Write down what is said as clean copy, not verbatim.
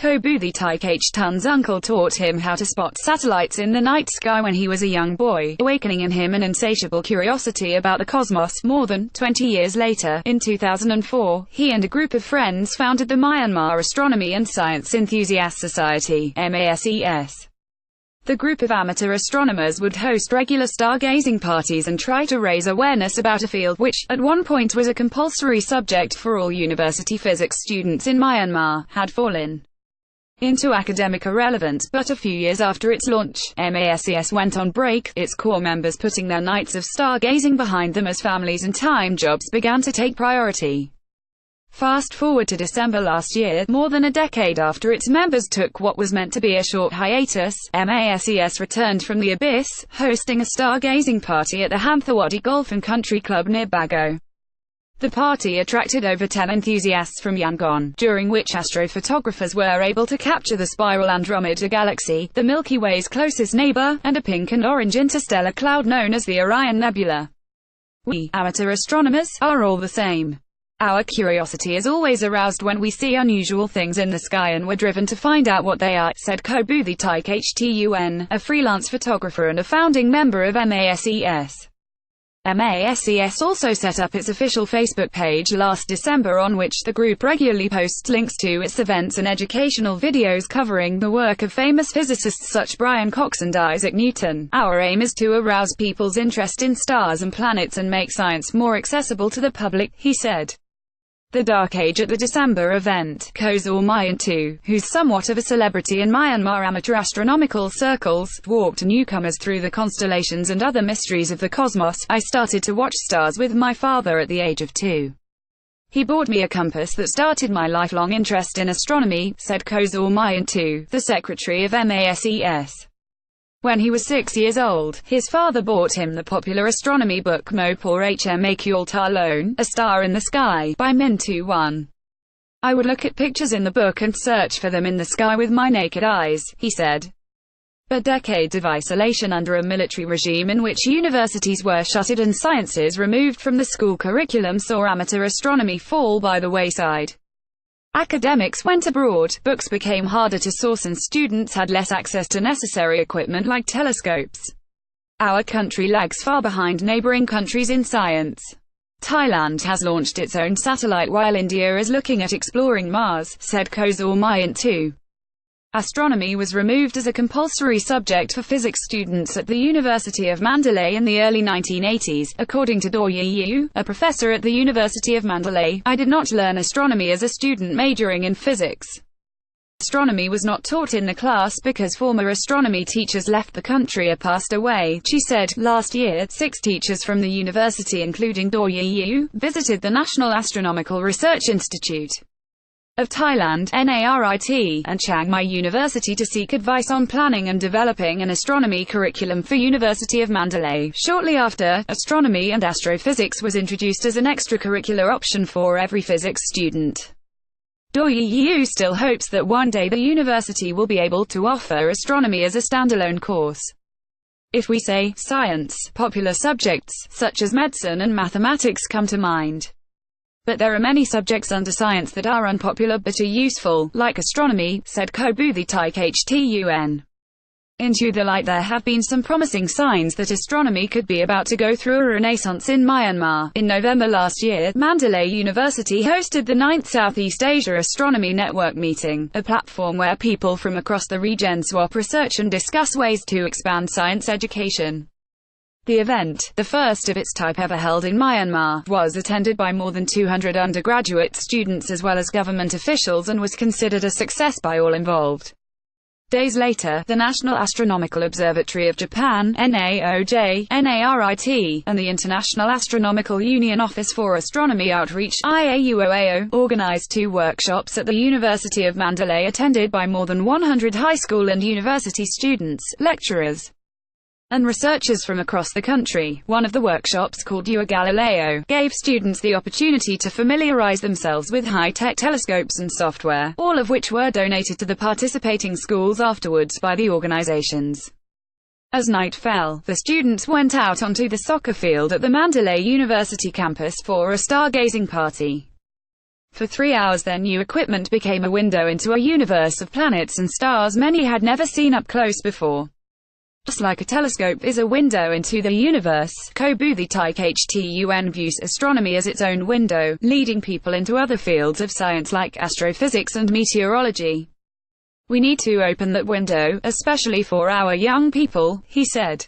Kobudhi Taikesh Tun's uncle taught him how to spot satellites in the night sky when he was a young boy, awakening in him an insatiable curiosity about the cosmos. More than 20 years later, in 2004, he and a group of friends founded the Myanmar Astronomy and Science Enthusiast Society, MASES. The group of amateur astronomers would host regular stargazing parties and try to raise awareness about a field which, at one point was a compulsory subject for all university physics students in Myanmar, had fallen into academic irrelevance. But a few years after its launch, MASES went on break, its core members putting their nights of stargazing behind them as families and time jobs began to take priority. Fast forward to December last year, more than a decade after its members took what was meant to be a short hiatus, MASES returned from the abyss, hosting a stargazing party at the Hamthawadi Golf and Country Club near Bago. The party attracted over 10 enthusiasts from Yangon, during which astrophotographers were able to capture the spiral Andromeda galaxy, the Milky Way's closest neighbor, and a pink and orange interstellar cloud known as the Orion Nebula. We, amateur astronomers, are all the same. Our curiosity is always aroused when we see unusual things in the sky and we're driven to find out what they are, said Kobudhi Taikesh Tun, a freelance photographer and a founding member of MASES. MASES also set up its official Facebook page last December, on which the group regularly posts links to its events and educational videos covering the work of famous physicists such Brian Cox and Isaac Newton. Our aim is to arouse people's interest in stars and planets and make science more accessible to the public, he said. The Dark Age at the December event, Kozor Mayan II, who's somewhat of a celebrity in Myanmar amateur astronomical circles, walked newcomers through the constellations and other mysteries of the cosmos. I started to watch stars with my father at the age of 2. He bought me a compass that started my lifelong interest in astronomy, said Kozor Mayan II, the secretary of MASES. When he was 6 years old, his father bought him the popular astronomy book Mo Por Hma Kyul Talon, A Star in the Sky, by Min Tu Wan. I would look at pictures in the book and search for them in the sky with my naked eyes, he said. But decades of isolation under a military regime in which universities were shuttered and sciences removed from the school curriculum saw amateur astronomy fall by the wayside. Academics went abroad, books became harder to source and students had less access to necessary equipment like telescopes. Our country lags far behind neighboring countries in science. Thailand has launched its own satellite while India is looking at exploring Mars, said Kozor Mayan II. Astronomy was removed as a compulsory subject for physics students at the University of Mandalay in the early 1980s, according to Do Yi, a professor at the University of Mandalay. I did not learn astronomy as a student majoring in physics. Astronomy was not taught in the class because former astronomy teachers left the country or passed away, she said. Last year, 6 teachers from the university including Do Yi, visited the National Astronomical Research Institute of Thailand, NARIT, and Chiang Mai University to seek advice on planning and developing an astronomy curriculum for University of Mandalay. Shortly after, astronomy and astrophysics was introduced as an extracurricular option for every physics student. Do Yi still hopes that one day the university will be able to offer astronomy as a standalone course. If we say science, popular subjects, such as medicine and mathematics come to mind. But there are many subjects under science that are unpopular but are useful, like astronomy, said Kobudhi Taikesh Tun. Into the light there have been some promising signs that astronomy could be about to go through a renaissance in Myanmar. In November last year, Mandalay University hosted the 9th Southeast Asia Astronomy Network meeting, a platform where people from across the region swap research and discuss ways to expand science education. The event, the first of its type ever held in Myanmar, was attended by more than 200 undergraduate students as well as government officials and was considered a success by all involved. Days later, the National Astronomical Observatory of Japan, NAOJ, NARIT, and the International Astronomical Union Office for Astronomy Outreach, IAUOAO, organized 2 workshops at the University of Mandalay attended by more than 100 high school and university students, lecturers, and researchers from across the country. One of the workshops, called UA Galileo, gave students the opportunity to familiarize themselves with high-tech telescopes and software, all of which were donated to the participating schools afterwards by the organizations. As night fell, the students went out onto the soccer field at the Mandalay University campus for a stargazing party. For 3 hours their new equipment became a window into a universe of planets and stars many had never seen up close before. Just like a telescope is a window into the universe, Kobuthi Taik Htun views astronomy as its own window, leading people into other fields of science like astrophysics and meteorology. "We need to open that window, especially for our young people," he said.